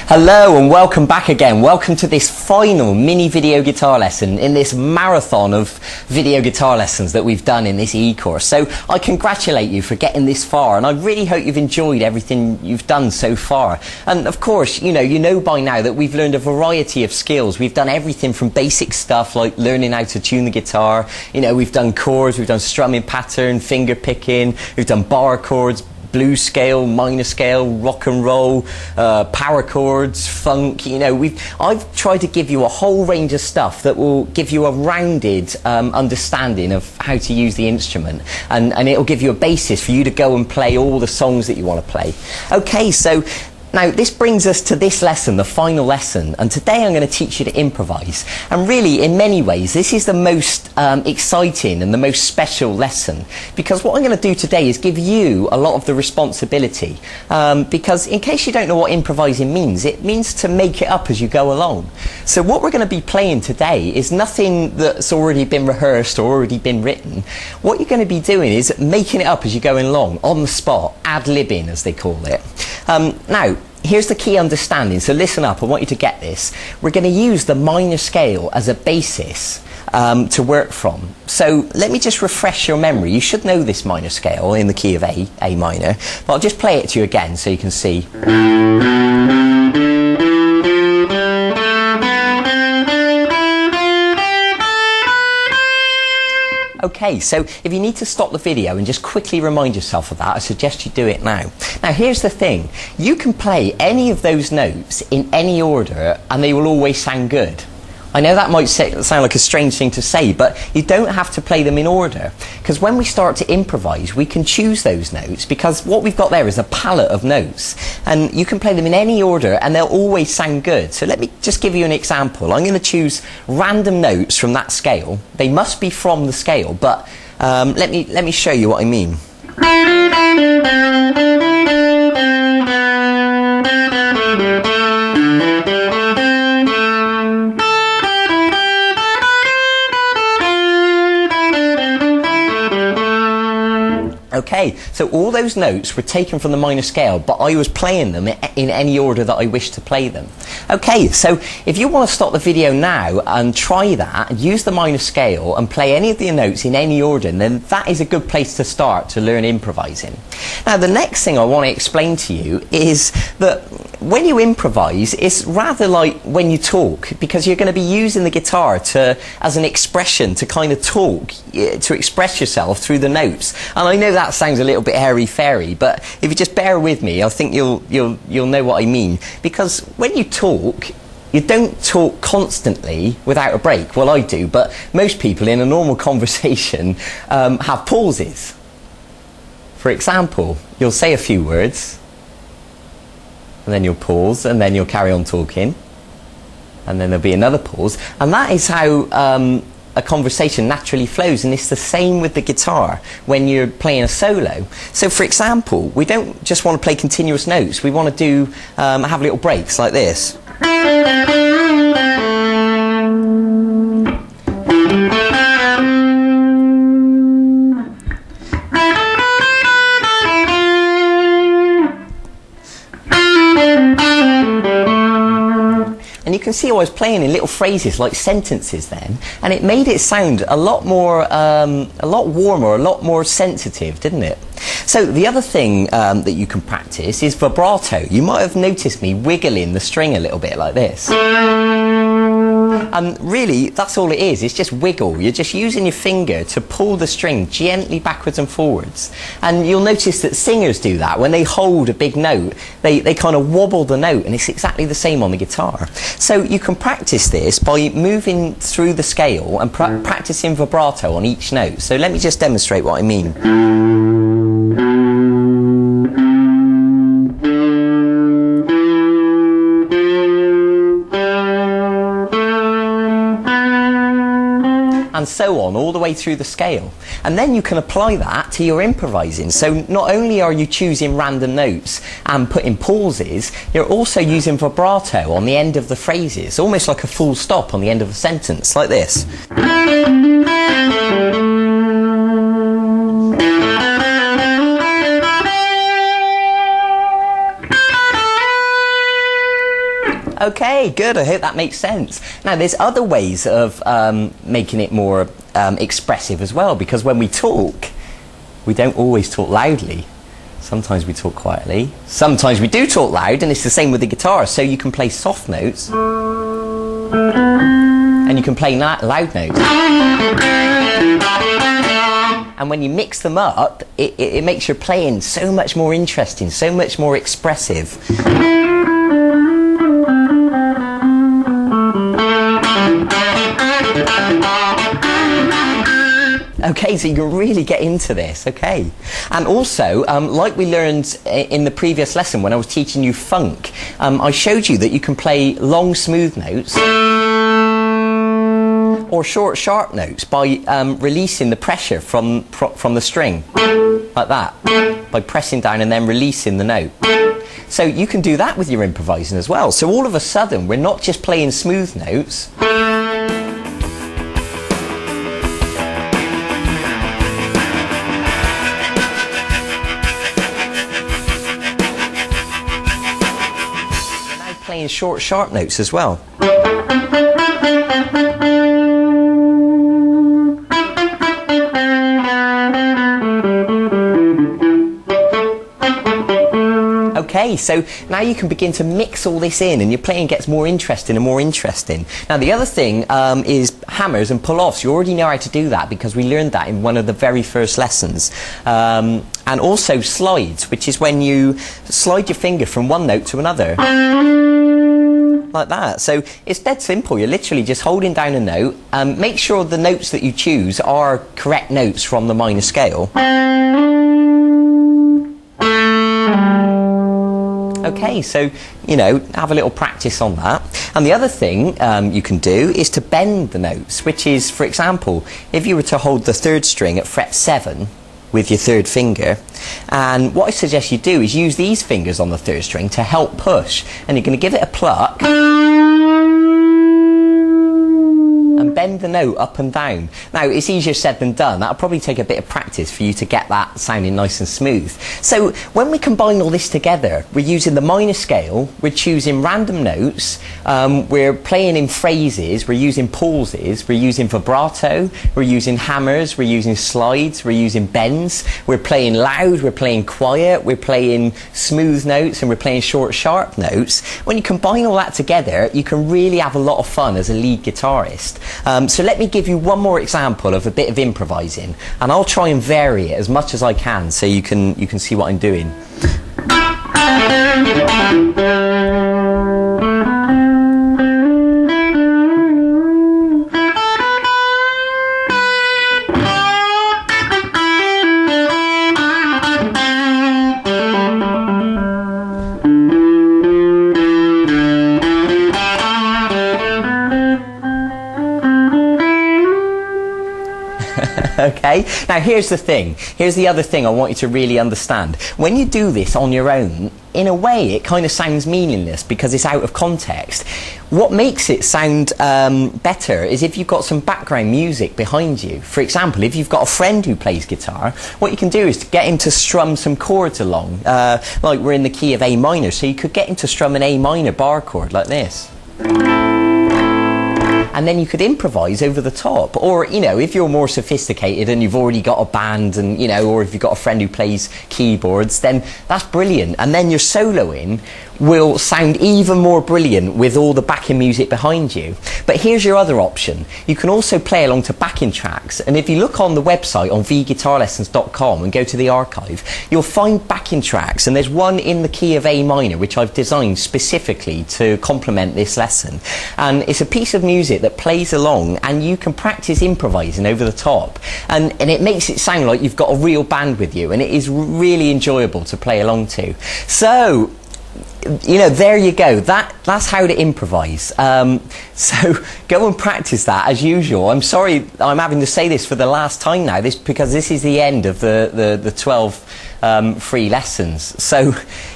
Hello and welcome back again. Welcome to this final mini video guitar lesson in this marathon of video guitar lessons that we've done in this e-course. So I congratulate you for getting this far, and I really hope you've enjoyed everything you've done so far. And of course, you know by now that we've learned a variety of skills. We've done everything from basic stuff like learning how to tune the guitar. We've done chords, we've done strumming pattern, finger picking, we've done bar chords, blues scale, minor scale, rock and roll, power chords, funk. I've tried to give you a whole range of stuff that will give you a rounded understanding of how to use the instrument, and it'll give you a basis for you to go and play all the songs that you want to play. Okay, so now this brings us to this lesson, the final lesson, and today I'm going to teach you to improvise. And really, in many ways, this is the most exciting and the most special lesson, because what I'm going to do today is give you a lot of the responsibility, because in case you don't know what improvising means, it means to make it up as you go along. So what we're going to be playing today is nothing that's already been rehearsed or already been written. What you're going to be doing is making it up as you're going along, on the spot, ad-libbing as they call it. Now, here's the key understanding, so listen up, I want you to get this. We're going to use the minor scale as a basis to work from. So let me just refresh your memory. You should know this minor scale in the key of A minor, but I'll just play it to you again so you can see. Okay, so if you need to stop the video and just quickly remind yourself of that, I suggest you do it now. Now here's the thing, you can play any of those notes in any order and they will always sound good. I know that might sound like a strange thing to say, but you don't have to play them in order, because when we start to improvise we can choose those notes, because what we've got there is a palette of notes and you can play them in any order and they'll always sound good. So let me just give you an example. I'm going to choose random notes from that scale. They must be from the scale, but let me show you what I mean. Okay, so all those notes were taken from the minor scale, but I was playing them in any order that I wish to play them. Okay, so if you want to stop the video now and try that, and use the minor scale and play any of the notes in any order, then that is a good place to start to learn improvising. Now the next thing I want to explain to you is that when you improvise, it's rather like when you talk, because you're going to be using the guitar as an expression to kind of talk, to express yourself through the notes. And I know that sounds a little bit airy-fairy, but if you just bear with me, I think you'll know what I mean. Because when you talk, you don't talk constantly without a break. Well, I do, but most people in a normal conversation have pauses. For example, you'll say a few words, and then you'll pause, and then you'll carry on talking, and then there'll be another pause, and that is how a conversation naturally flows. And it's the same with the guitar when you're playing a solo. So for example, we don't just want to play continuous notes, we want to have little breaks like this. And you can see I was playing in little phrases like sentences then, and it made it sound a lot more, a lot warmer, a lot more sensitive, didn't it? So the other thing that you can practice is vibrato. You might have noticed me wiggling the string a little bit like this. And really, that's all it is. It's just wiggle. You're just using your finger to pull the string gently backwards and forwards. And you'll notice that singers do that. When they hold a big note, they kind of wobble the note, and it's exactly the same on the guitar. So you can practice this by moving through the scale and practicing vibrato on each note. So let me just demonstrate what I mean. And so on, all the way through the scale. And then you can apply that to your improvising. So not only are you choosing random notes and putting pauses, you're also using vibrato on the end of the phrases, almost like a full stop on the end of a sentence, like this. Okay, good. I hope that makes sense. Now, there's other ways of making it more expressive as well, because when we talk, we don't always talk loudly. Sometimes we talk quietly. Sometimes we do talk loud, and it's the same with the guitar. So you can play soft notes, and you can play loud notes. And when you mix them up, it makes your playing so much more interesting, so much more expressive. Okay, so you can really get into this, okay. And also, like we learned in the previous lesson when I was teaching you funk, I showed you that you can play long, smooth notes or short, sharp notes by releasing the pressure from the string, like that, by pressing down and then releasing the note. So you can do that with your improvising as well. So all of a sudden, we're not just playing smooth notes. Playing short, sharp notes as well. Okay, so now you can begin to mix all this in and your playing gets more interesting and more interesting. Now the other thing is hammers and pull-offs. You already know how to do that because we learned that in one of the very first lessons. And also slides, which is when you slide your finger from one note to another. Like that. So it's dead simple. You're literally just holding down a note. Make sure the notes that you choose are correct notes from the minor scale. Okay, so, you know, have a little practice on that. And the other thing you can do is to bend the notes, which is, for example, if you were to hold the third string at fret 7 with your third finger, and what I suggest you do is use these fingers on the third string to help push, and you're going to give it a pluck and bend the note up and down. Now, it's easier said than done. That'll probably take a bit of practice for you to get that sounding nice and smooth. So when we combine all this together, we're using the minor scale, we're choosing random notes, we're playing in phrases, we're using pauses, we're using vibrato, we're using hammers, we're using slides, we're using bends, we're playing loud, we're playing quiet, we're playing smooth notes, and we're playing short, sharp notes. When you combine all that together, you can really have a lot of fun as a lead guitarist. So let me give you one more example of a bit of improvising, and I'll try and vary it as much as I can so you can see what I'm doing. Okay, now here's the thing. Here's the other thing I want you to really understand. When you do this on your own, in a way it kind of sounds meaningless because it's out of context. What makes it sound better is if you've got some background music behind you. For example, if you've got a friend who plays guitar, what you can do is to get him to strum some chords along. Like we're in the key of A minor, so you could get him to strum an A minor bar chord like this. And then you could improvise over the top. Or, you know, if you're more sophisticated and you've already got a band and, you know, or if you've got a friend who plays keyboards, then that's brilliant. And then your soloing will sound even more brilliant with all the backing music behind you. But here's your other option. You can also play along to backing tracks, and if you look on the website on vguitarlessons.com and go to the archive, you'll find backing tracks, and there's one in the key of A minor which I've designed specifically to complement this lesson. And it's a piece of music that plays along, and you can practice improvising over the top, and it makes it sound like you've got a real band with you, and it is really enjoyable to play along to. So, you know, there you go. That's how to improvise. So go and practice that as usual. I'm sorry I'm having to say this for the last time now, because this is the end of the 12 free lessons. So,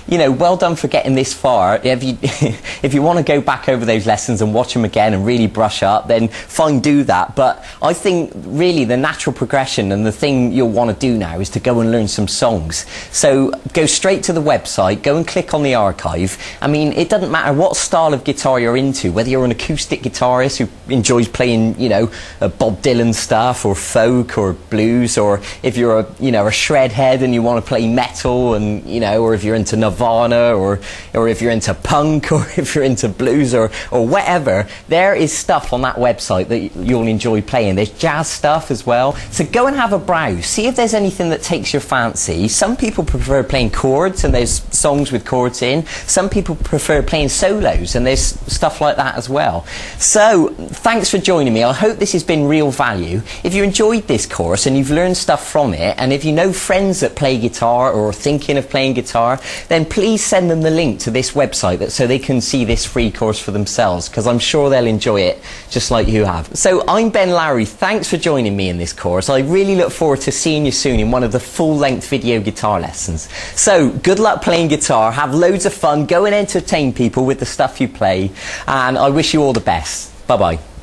you know, well done for getting this far. If you want to go back over those lessons and watch them again and really brush up, then fine, do that. But I think really the natural progression and the thing you'll want to do now is to go and learn some songs. So go straight to the website, go and click on the archive. I mean, it doesn't matter what style of guitar you're into, whether you're an acoustic guitarist who enjoys playing, you know, Bob Dylan stuff or folk or blues, or if you're a shred head and you want to play metal, and you know, or if you're into Nirvana, or if you're into punk, or if you're into blues, or whatever, there is stuff on that website that you'll enjoy playing. There's jazz stuff as well. So go and have a browse, see if there's anything that takes your fancy. Some people prefer playing chords, and there's songs with chords in. Some people prefer playing solos, and there's stuff like that as well. So thanks for joining me. I hope this has been real value. If you enjoyed this course and you've learned stuff from it, and if you know friends that play guitar or are thinking of playing guitar, then please send them the link to this website so they can see this free course for themselves, because I'm sure they'll enjoy it just like you have. So I'm Ben Lowry. Thanks for joining me in this course. I really look forward to seeing you soon in one of the full-length video guitar lessons. So good luck playing guitar, have loads of fun, go and entertain people with the stuff you play, and I wish you all the best. Bye-bye.